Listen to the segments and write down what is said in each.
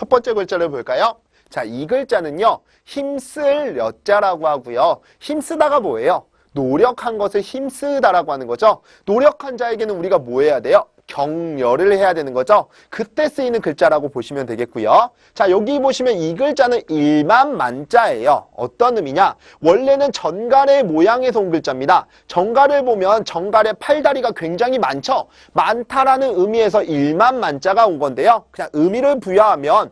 첫 번째 글자를 볼까요? 자, 이 글자는요, 힘쓸 여자라고 하고요. 힘쓰다가 뭐예요? 노력한 것을 힘쓰다라고 하는 거죠. 노력한 자에게는 우리가 뭐 해야 돼요? 격려를 해야 되는 거죠. 그때 쓰이는 글자라고 보시면 되겠고요. 자, 여기 보시면 이 글자는 일만만자예요. 어떤 의미냐? 원래는 전갈의 모양에서 온 글자입니다. 전갈을 보면 전갈의 팔다리가 굉장히 많죠. 많다라는 의미에서 일만만자가 온 건데요. 그냥 의미를 부여하면,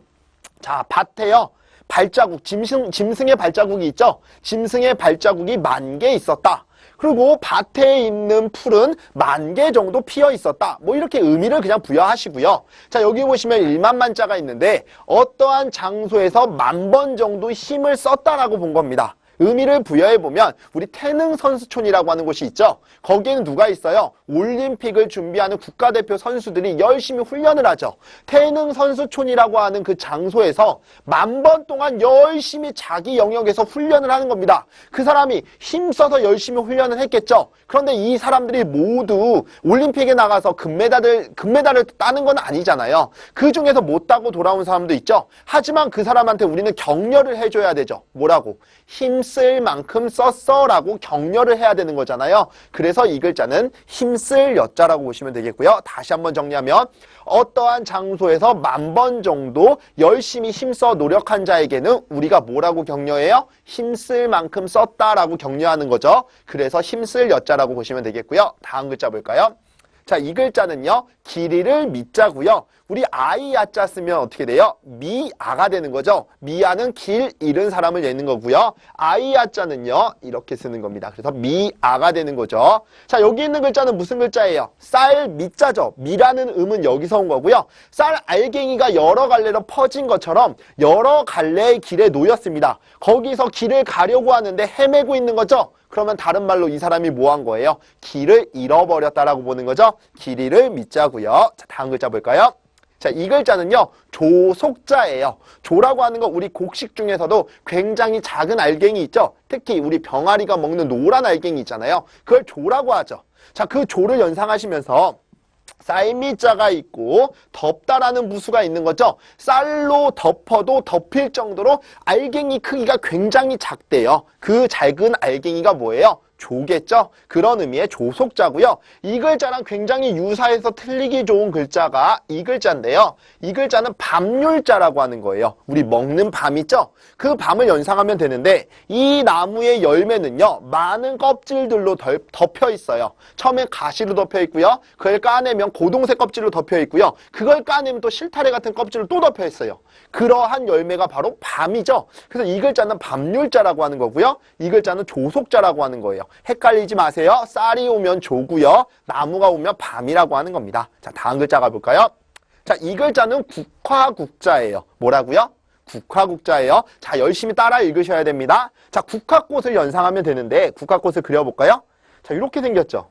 자, 밭에요, 발자국, 짐승의 발자국이 있죠. 짐승의 발자국이 10,000개 있었다. 그리고 밭에 있는 풀은 10,000개 정도 피어 있었다. 뭐 이렇게 의미를 그냥 부여하시고요. 자, 여기 보시면 일만만자가 있는데 어떠한 장소에서 10,000번 정도 힘을 썼다라고 본 겁니다. 의미를 부여해보면 우리 태능선수촌이라고 하는 곳이 있죠. 거기에는 누가 있어요? 올림픽을 준비하는 국가대표 선수들이 열심히 훈련을 하죠. 태능선수촌이라고 하는 그 장소에서 10,000번 동안 열심히 자기 영역에서 훈련을 하는 겁니다. 그 사람이 힘써서 열심히 훈련을 했겠죠. 그런데 이 사람들이 모두 올림픽에 나가서 금메달을 따는 건 아니잖아요. 그 중에서 못 따고 돌아온 사람도 있죠. 하지만 그 사람한테 우리는 격려를 해줘야 되죠. 뭐라고? 힘쓸 만큼 썼어 라고 격려를 해야 되는 거잖아요. 그래서 이 글자는 힘쓸 여자라고 보시면 되겠고요. 다시 한번 정리하면 어떠한 장소에서 10,000번 정도 열심히 힘써 노력한 자에게는 우리가 뭐라고 격려해요? 힘쓸 만큼 썼다라고 격려하는 거죠. 그래서 힘쓸 여자라고 보시면 되겠고요. 다음 글자 볼까요? 자, 이 글자는요, 길이를 미자고요. 우리 아이 야자 쓰면 어떻게 돼요? 미아가 되는 거죠. 미아는 길 잃은 사람을 내는 거고요. 아이 야자는요, 이렇게 쓰는 겁니다. 그래서 미아가 되는 거죠. 자, 여기 있는 글자는 무슨 글자예요? 쌀 미자죠. 미라는 음은 여기서 온 거고요. 쌀 알갱이가 여러 갈래로 퍼진 것처럼 여러 갈래의 길에 놓였습니다. 거기서 길을 가려고 하는데 헤매고 있는 거죠. 그러면 다른 말로 이 사람이 뭐 한 거예요? 길을 잃어버렸다라고 보는 거죠. 길이를 미자고요. 자, 다음 글자 볼까요? 자, 이 글자는요, 조속자예요. 조라고 하는 거 우리 곡식 중에서도 굉장히 작은 알갱이 있죠. 특히 우리 병아리가 먹는 노란 알갱이 있잖아요. 그걸 조라고 하죠. 자, 그 조를 연상하시면서 쌀미자가 있고 덮다라는 부수가 있는 거죠. 쌀로 덮어도 덮일 정도로 알갱이 크기가 굉장히 작대요. 그 작은 알갱이가 뭐예요? 조겠죠? 그런 의미의 조속자고요. 이 글자랑 굉장히 유사해서 틀리기 좋은 글자가 이 글자인데요. 이 글자는 밤률자라고 하는 거예요. 우리 먹는 밤 있죠? 그 밤을 연상하면 되는데 이 나무의 열매는요, 많은 껍질들로 덮여 있어요. 처음에 가시로 덮여 있고요. 그걸 까내면 고동색 껍질로 덮여 있고요. 그걸 까내면 또 실타래 같은 껍질로 또 덮여 있어요. 그러한 열매가 바로 밤이죠. 그래서 이 글자는 밤률자라고 하는 거고요. 이 글자는 조속자라고 하는 거예요. 헷갈리지 마세요. 쌀이 오면 조고요. 나무가 오면 밤이라고 하는 겁니다. 자, 다음 글자 가볼까요? 자, 이 글자는 국화국자예요. 뭐라고요? 국화국자예요. 자, 열심히 따라 읽으셔야 됩니다. 자, 국화꽃을 연상하면 되는데 국화꽃을 그려볼까요? 자, 이렇게 생겼죠.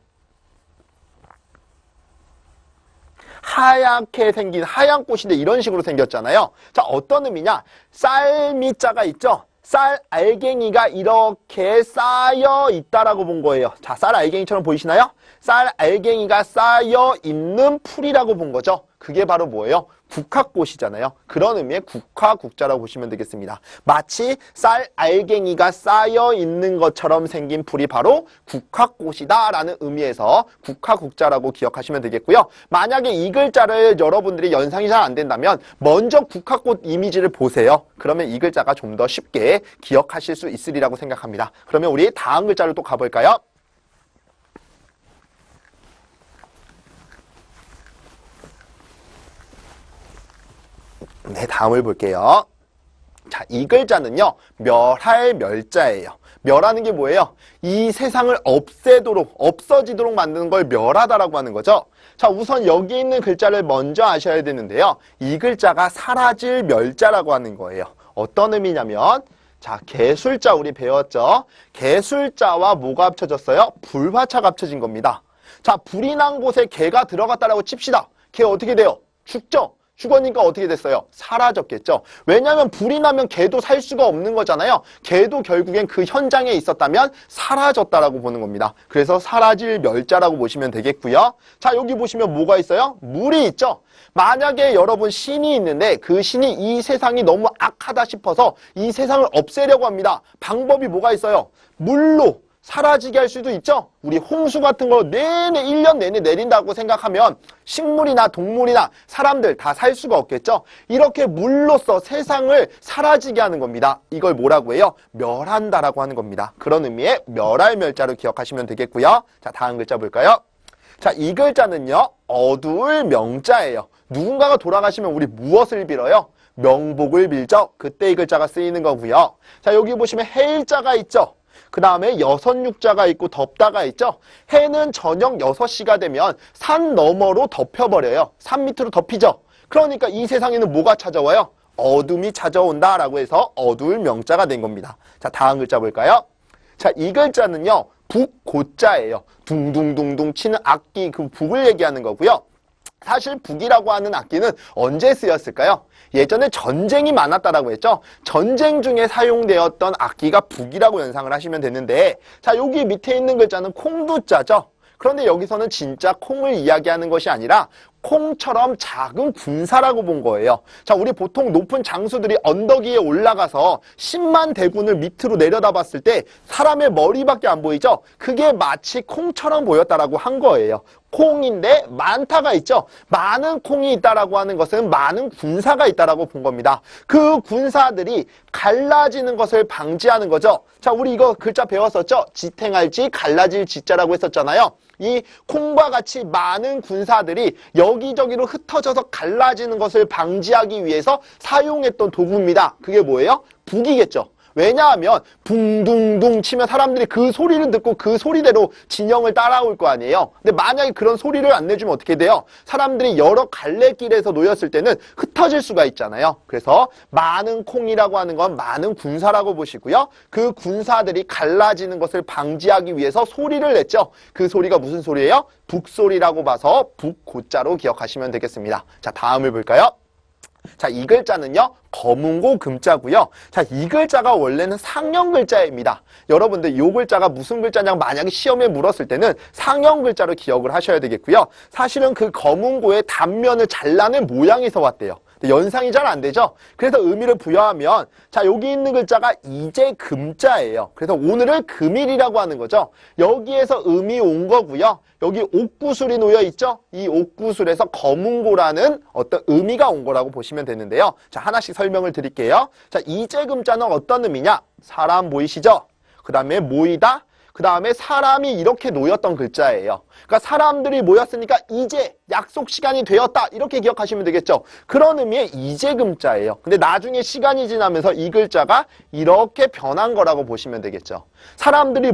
하얗게 생긴 하얀 꽃인데 이런 식으로 생겼잖아요. 자, 어떤 의미냐? 쌀미자가 있죠? 쌀 알갱이가 이렇게 쌓여 있다라고 본 거예요. 자, 쌀 알갱이처럼 보이시나요? 쌀 알갱이가 쌓여 있는 풀이라고 본 거죠. 그게 바로 뭐예요? 국화꽃이잖아요. 그런 의미의 국화국자라고 보시면 되겠습니다. 마치 쌀 알갱이가 쌓여 있는 것처럼 생긴 풀이 바로 국화꽃이다 라는 의미에서 국화국자라고 기억하시면 되겠고요. 만약에 이 글자를 여러분들이 연상이 잘 안 된다면 먼저 국화꽃 이미지를 보세요. 그러면 이 글자가 좀 더 쉽게 기억하실 수 있으리라고 생각합니다. 그러면 우리 다음 글자로 또 가볼까요? 네, 다음을 볼게요. 자, 이 글자는요, 멸할 멸자예요. 멸하는 게 뭐예요? 이 세상을 없어지도록 만드는 걸 멸하다라고 하는 거죠. 자, 우선 여기 있는 글자를 먼저 아셔야 되는데요. 이 글자가 사라질 멸자라고 하는 거예요. 어떤 의미냐면, 자, 개술자 우리 배웠죠? 개술자와 뭐가 합쳐졌어요? 불화차가 합쳐진 겁니다. 자, 불이 난 곳에 개가 들어갔다라고 칩시다. 개 어떻게 돼요? 죽죠? 죽으니까 어떻게 됐어요? 사라졌겠죠. 왜냐하면 불이 나면 걔도 살 수가 없는 거잖아요. 걔도 결국엔 그 현장에 있었다면 사라졌다라고 보는 겁니다. 그래서 사라질 멸자라고 보시면 되겠고요. 자, 여기 보시면 뭐가 있어요? 물이 있죠. 만약에 여러분 신이 있는데 그 신이 이 세상이 너무 악하다 싶어서 이 세상을 없애려고 합니다. 방법이 뭐가 있어요? 물로 사라지게 할 수도 있죠. 우리 홍수 같은 거 내내 1년 내내 내린다고 생각하면 식물이나 동물이나 사람들 다 살 수가 없겠죠. 이렇게 물로써 세상을 사라지게 하는 겁니다. 이걸 뭐라고 해요? 멸한다라고 하는 겁니다. 그런 의미의 멸할 멸자로 기억하시면 되겠고요. 자, 다음 글자 볼까요? 자, 이 글자는요, 어두울 명자예요. 누군가가 돌아가시면 우리 무엇을 빌어요? 명복을 빌죠. 그때 이 글자가 쓰이는 거고요. 자, 여기 보시면 해일자가 있죠. 그 다음에 여섯육자가 있고 덮다가 있죠. 해는 저녁 6시가 되면 산 너머로 덮여버려요. 산 밑으로 덮이죠. 그러니까 이 세상에는 뭐가 찾아와요? 어둠이 찾아온다라고 해서 어두울 명자가 된 겁니다. 자, 다음 글자 볼까요? 자, 이 글자는요, 북고자예요. 둥둥둥둥 치는 악기, 그 북을 얘기하는 거고요. 사실 북이라고 하는 악기는 언제 쓰였을까요? 예전에 전쟁이 많았다라고 했죠. 전쟁 중에 사용되었던 악기가 북이라고 연상을 하시면 되는데, 자, 여기 밑에 있는 글자는 콩두자죠. 그런데 여기서는 진짜 콩을 이야기하는 것이 아니라 콩처럼 작은 군사라고 본 거예요. 자, 우리 보통 높은 장수들이 언덕 위에 올라가서 10만 대군을 밑으로 내려다봤을 때 사람의 머리밖에 안 보이죠? 그게 마치 콩처럼 보였다라고 한 거예요. 콩인데 많다가 있죠. 많은 콩이 있다라고 하는 것은 많은 군사가 있다라고 본 겁니다. 그 군사들이 갈라지는 것을 방지하는 거죠. 자, 우리 이거 글자 배웠었죠? 지탱할 지, 갈라질 지자라고 했었잖아요. 이 콩과 같이 많은 군사들이 여기저기로 흩어져서 갈라지는 것을 방지하기 위해서 사용했던 도구입니다. 그게 뭐예요? 북이겠죠. 왜냐하면 붕둥둥 치면 사람들이 그 소리를 듣고 그 소리대로 진영을 따라올 거 아니에요. 근데 만약에 그런 소리를 안 내주면 어떻게 돼요? 사람들이 여러 갈래길에서 놓였을 때는 흩어질 수가 있잖아요. 그래서 많은 콩이라고 하는 건 많은 군사라고 보시고요. 그 군사들이 갈라지는 것을 방지하기 위해서 소리를 냈죠. 그 소리가 무슨 소리예요? 북소리라고 봐서 북고자로 기억하시면 되겠습니다. 자, 다음을 볼까요? 자, 이 글자는요, 검은고 금자고요. 자, 이 글자가 원래는 상형 글자입니다. 여러분들 이 글자가 무슨 글자냐고 만약에 시험에 물었을 때는 상형 글자로 기억을 하셔야 되겠고요. 사실은 그 검은고의 단면을 잘라낸 모양에서 왔대요. 연상이 잘 안 되죠? 그래서 의미를 부여하면, 자, 여기 있는 글자가 이제 금자예요. 그래서 오늘을 금일이라고 하는 거죠. 여기에서 음이 온 거고요. 여기 옥구술이 놓여 있죠? 이 옥구술에서 검은고라는 어떤 의미가 온 거라고 보시면 되는데요. 자, 하나씩 설명을 드릴게요. 자, 이제 금자는 어떤 의미냐? 사람 보이시죠? 그 다음에 모이다. 그 다음에 사람이 이렇게 놓였던 글자예요. 그러니까 사람들이 모였으니까 이제 약속 시간이 되었다. 이렇게 기억하시면 되겠죠. 그런 의미의 이제 금자예요. 근데 나중에 시간이 지나면서 이 글자가 이렇게 변한 거라고 보시면 되겠죠. 사람들이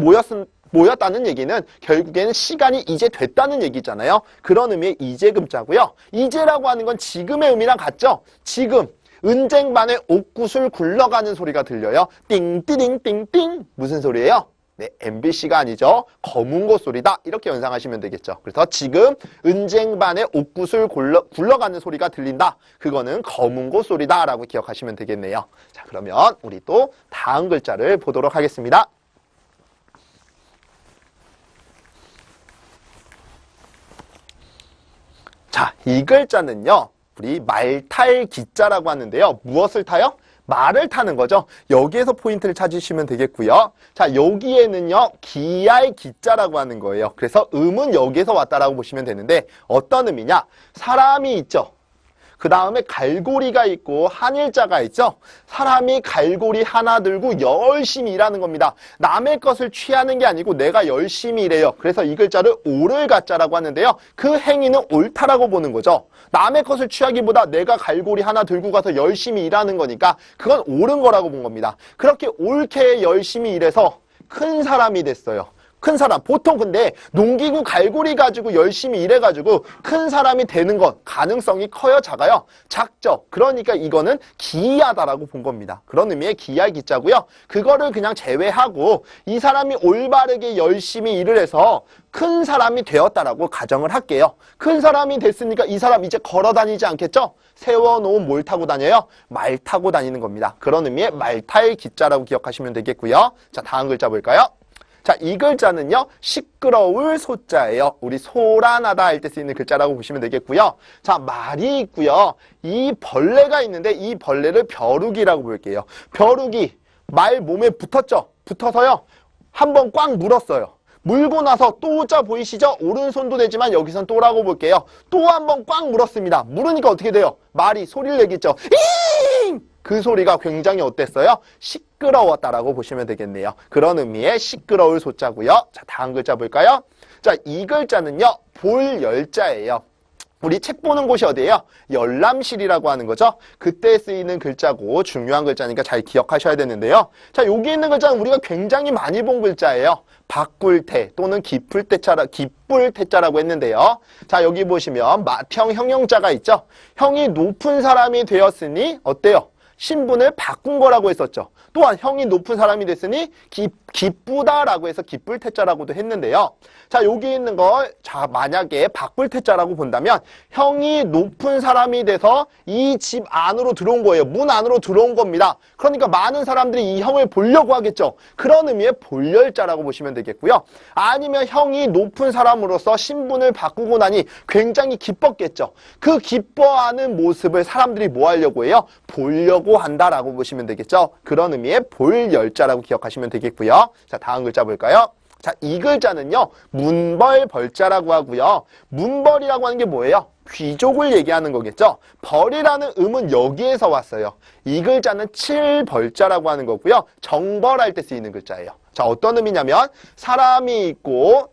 모였다는 얘기는 결국에는 시간이 이제 됐다는 얘기잖아요. 그런 의미의 이제 금자고요. 이제라고 하는 건 지금의 의미랑 같죠. 지금. 은쟁반에 옥구슬 굴러가는 소리가 들려요. 띵띠링 띵띵. 무슨 소리예요? 네, MBC가 아니죠. 검은고 소리다. 이렇게 연상하시면 되겠죠. 그래서 지금 은쟁반에 옥구슬 굴러가는 소리가 들린다. 그거는 검은고 소리다 라고 기억하시면 되겠네요. 자, 그러면 우리 또 다음 글자를 보도록 하겠습니다. 자, 이 글자는요, 우리 말탈 기자라고 하는데요. 무엇을 타요? 말을 타는 거죠. 여기에서 포인트를 찾으시면 되겠고요. 자, 여기에는요, 기할 기자라고 하는 거예요. 그래서 음은 여기에서 왔다라고 보시면 되는데 어떤 의미냐? 사람이 있죠. 그 다음에 갈고리가 있고 한일자가 있죠. 사람이 갈고리 하나 들고 열심히 일하는 겁니다. 남의 것을 취하는 게 아니고 내가 열심히 일해요. 그래서 이 글자를 옳을 가자라고 하는데요. 그 행위는 옳다라고 보는 거죠. 남의 것을 취하기보다 내가 갈고리 하나 들고 가서 열심히 일하는 거니까 그건 옳은 거라고 본 겁니다. 그렇게 옳게 열심히 일해서 큰 사람이 됐어요. 큰 사람. 보통 근데 농기구 갈고리 가지고 열심히 일해가지고 큰 사람이 되는 건 가능성이 커요, 작아요? 작죠. 그러니까 이거는 기이하다라고 본 겁니다. 그런 의미의 기이할 기자고요. 그거를 그냥 제외하고 이 사람이 올바르게 열심히 일을 해서 큰 사람이 되었다라고 가정을 할게요. 큰 사람이 됐으니까 이 사람 이제 걸어 다니지 않겠죠? 세워놓은 뭘 타고 다녀요? 말 타고 다니는 겁니다. 그런 의미의 말탈 기자라고 기억하시면 되겠고요. 자, 다음 글자 볼까요? 자, 이 글자는요, 시끄러울 소자예요. 우리 소란하다 할 때 쓰이는 글자라고 보시면 되겠고요. 자, 말이 있고요. 이 벌레가 있는데 이 벌레를 벼룩이라고 볼게요. 벼룩이 말 몸에 붙었죠? 붙어서요, 한번 꽉 물었어요. 물고 나서 또자 보이시죠? 오른손도 되지만 여기선 또라고 볼게요. 또 한번 꽉 물었습니다. 물으니까 어떻게 돼요? 말이 소리를 내겠죠. 잉! 그 소리가 굉장히 어땠어요? 시끄러웠다라고 보시면 되겠네요. 그런 의미의 시끄러울 소자고요. 자, 다음 글자 볼까요? 자, 이 글자는요, 볼 열자예요. 우리 책 보는 곳이 어디예요? 열람실이라고 하는 거죠. 그때 쓰이는 글자고 중요한 글자니까 잘 기억하셔야 되는데요. 자, 여기 있는 글자는 우리가 굉장히 많이 본 글자예요. 바꿀태 또는 기쁠태자라고 했는데요. 자, 여기 보시면 맏형 형용자가 있죠. 형이 높은 사람이 되었으니 어때요? 신분을 바꾼 거라고 했었죠. 또한 형이 높은 사람이 됐으니 기쁘다라고 해서 기쁠 태자라고도 했는데요. 자, 여기 있는 거, 자, 만약에 바꿀 태자라고 본다면 형이 높은 사람이 돼서 이 집 안으로 들어온 거예요. 문 안으로 들어온 겁니다. 그러니까 많은 사람들이 이 형을 보려고 하겠죠. 그런 의미의 볼열자라고 보시면 되겠고요. 아니면 형이 높은 사람으로서 신분을 바꾸고 나니 굉장히 기뻤겠죠. 그 기뻐하는 모습을 사람들이 뭐 하려고 해요? 보려고 한다라고 보시면 되겠죠. 그런 의미의 볼열자라고 기억하시면 되겠고요. 자, 다음 글자 볼까요? 자, 이 글자는요, 문벌벌자라고 하고요. 문벌이라고 하는 게 뭐예요? 귀족을 얘기하는 거겠죠. 벌이라는 음은 여기에서 왔어요. 이 글자는 칠벌자라고 하는 거고요. 정벌할 때 쓰이는 글자예요. 자, 어떤 의미냐면 사람이 있고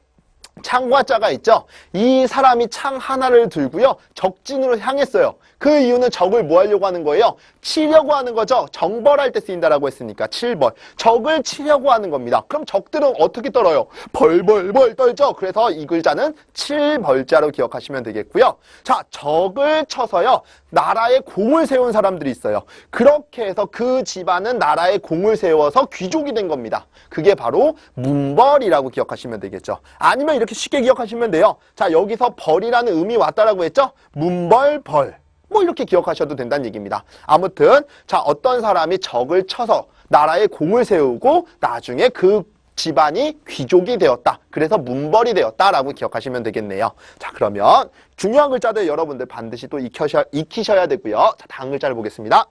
창과 자가 있죠. 이 사람이 창 하나를 들고요, 적진으로 향했어요. 그 이유는 적을 뭐 하려고 하는 거예요? 치려고 하는 거죠. 정벌할 때 쓰인다라고 했으니까 칠벌. 적을 치려고 하는 겁니다. 그럼 적들은 어떻게 떨어요? 벌벌벌 떨죠. 그래서 이 글자는 칠벌자로 기억하시면 되겠고요. 자, 적을 쳐서요, 나라에 공을 세운 사람들이 있어요. 그렇게 해서 그 집안은 나라에 공을 세워서 귀족이 된 겁니다. 그게 바로 문벌이라고 기억하시면 되겠죠. 아니면 이렇게 쉽게 기억하시면 돼요. 자, 여기서 벌이라는 음이 왔다라고 했죠? 문벌벌. 뭐 이렇게 기억하셔도 된다는 얘기입니다. 아무튼 자, 어떤 사람이 적을 쳐서 나라에 공을 세우고 나중에 그 집안이 귀족이 되었다. 그래서 문벌이 되었다라고 기억하시면 되겠네요. 자, 그러면 중요한 글자들 여러분들 반드시 또 익히셔야 되고요. 자, 다음 글자를 보겠습니다.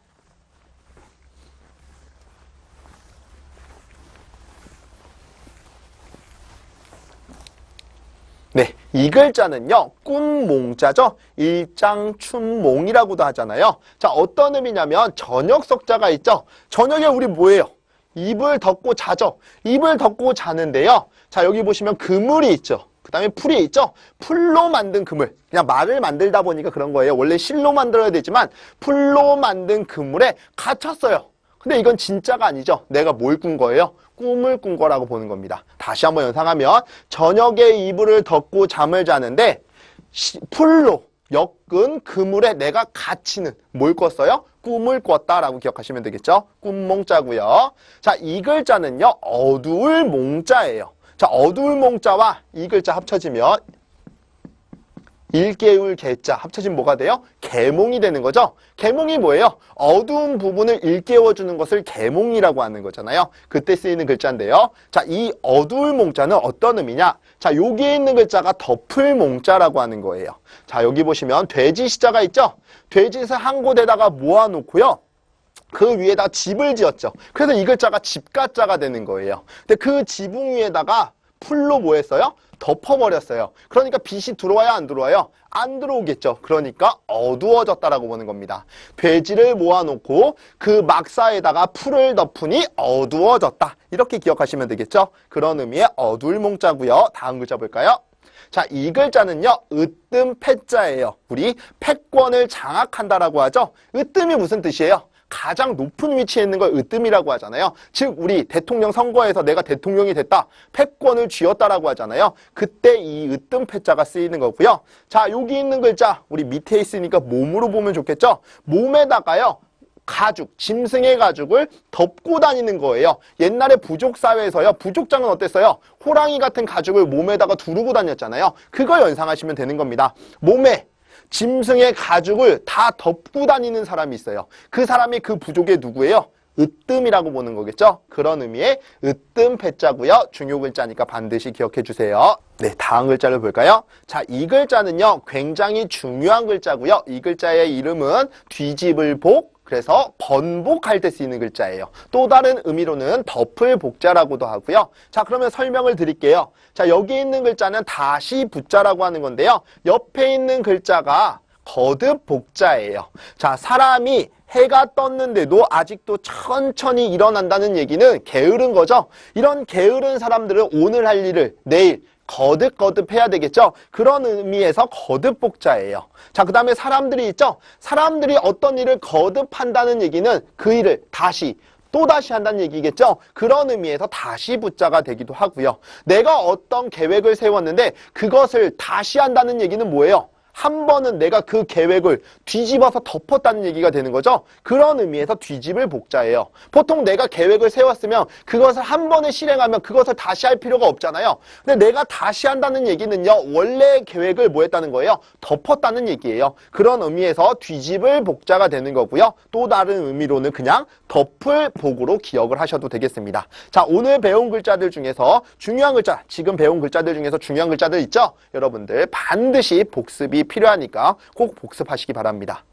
네, 이 글자는요, 꿈몽자죠. 일장춘몽이라고도 하잖아요. 자, 어떤 의미냐면 저녁 석자가 있죠. 저녁에 우리 뭐예요? 이불 덮고 자죠. 이불 덮고 자는데요. 자, 여기 보시면 그물이 있죠. 그 다음에 풀이 있죠. 풀로 만든 그물. 그냥 말을 만들다 보니까 그런 거예요. 원래 실로 만들어야 되지만 풀로 만든 그물에 갇혔어요. 근데 이건 진짜가 아니죠. 내가 뭘 꾼 거예요? 꿈을 꾼 거라고 보는 겁니다. 다시 한번 연상하면 저녁에 이불을 덮고 잠을 자는데 풀로 엮은 그물에 내가 갇히는 뭘 꿨어요? 꿈을 꿨다라고 기억하시면 되겠죠. 꿈몽자고요. 자, 이 글자는요, 어두울 몽자예요. 자, 어두울 몽자와 이 글자 합쳐지면 일개울 개자 합쳐지면 뭐가 돼요? 개몽이 되는 거죠. 개몽이 뭐예요? 어두운 부분을 일깨워주는 것을 개몽이라고 하는 거잖아요. 그때 쓰이는 글자인데요. 자, 이 어두울 몽자는 어떤 의미냐? 자, 여기에 있는 글자가 덮을 몽자라고 하는 거예요. 자, 여기 보시면 돼지 시자가 있죠? 돼지에서 한 곳에다가 모아놓고요, 그 위에다 집을 지었죠. 그래서 이 글자가 집가자가 되는 거예요. 근데 그 지붕 위에다가 풀로 뭐 했어요? 덮어버렸어요. 그러니까 빛이 들어와야 안 들어와요? 안 들어오겠죠. 그러니까 어두워졌다라고 보는 겁니다. 돼지를 모아놓고 그 막사에다가 풀을 덮으니 어두워졌다. 이렇게 기억하시면 되겠죠. 그런 의미의 어두울 몽자고요. 다음 글자 볼까요? 자, 이 글자는요, 으뜸 패자예요. 우리 패권을 장악한다라고 하죠. 으뜸이 무슨 뜻이에요? 가장 높은 위치에 있는 걸 으뜸이라고 하잖아요. 즉 우리 대통령 선거에서 내가 대통령이 됐다, 패권을 쥐었다라고 하잖아요. 그때 이 으뜸 패자가 쓰이는 거고요. 자, 여기 있는 글자 우리 밑에 있으니까 몸으로 보면 좋겠죠. 몸에다가요 가죽, 짐승의 가죽을 덮고 다니는 거예요. 옛날에 부족 사회에서요, 부족장은 어땠어요? 호랑이 같은 가죽을 몸에다가 두르고 다녔잖아요. 그걸 연상하시면 되는 겁니다. 몸에 짐승의 가죽을 다 덮고 다니는 사람이 있어요. 그 사람이 그 부족의 누구예요? 으뜸이라고 보는 거겠죠? 그런 의미의 으뜸 패자고요. 중요 글자니까 반드시 기억해 주세요. 네, 다음 글자를 볼까요? 자, 이 글자는요, 굉장히 중요한 글자고요. 이 글자의 이름은 뒤집을 복, 그래서 번복할 때 쓰이는 글자예요. 또 다른 의미로는 덮을 복자라고도 하고요. 자, 그러면 설명을 드릴게요. 자, 여기 있는 글자는 다시 붙자라고 하는 건데요. 옆에 있는 글자가 거듭 복자예요. 자, 사람이 해가 떴는데도 아직도 천천히 일어난다는 얘기는 게으른 거죠. 이런 게으른 사람들은 오늘 할 일을 내일 거듭 해야 되겠죠. 그런 의미에서 거듭 복자예요. 자, 그 다음에 사람들이 있죠. 사람들이 어떤 일을 거듭한다는 얘기는 그 일을 다시 또다시 한다는 얘기겠죠. 그런 의미에서 다시 붙자가 되기도 하고요. 내가 어떤 계획을 세웠는데 그것을 다시 한다는 얘기는 뭐예요? 한 번은 내가 그 계획을 뒤집어서 덮었다는 얘기가 되는 거죠. 그런 의미에서 뒤집을 복자예요. 보통 내가 계획을 세웠으면 그것을 한 번에 실행하면 그것을 다시 할 필요가 없잖아요. 근데 내가 다시 한다는 얘기는요, 원래의 계획을 뭐 했다는 거예요? 덮었다는 얘기예요. 그런 의미에서 뒤집을 복자가 되는 거고요. 또 다른 의미로는 그냥 덮을 복으로 기억을 하셔도 되겠습니다. 자, 오늘 배운 글자들 중에서 중요한 글자, 지금 배운 글자들 중에서 중요한 글자들 있죠? 여러분들 반드시 복습이 필요하니까 꼭 복습하시기 바랍니다.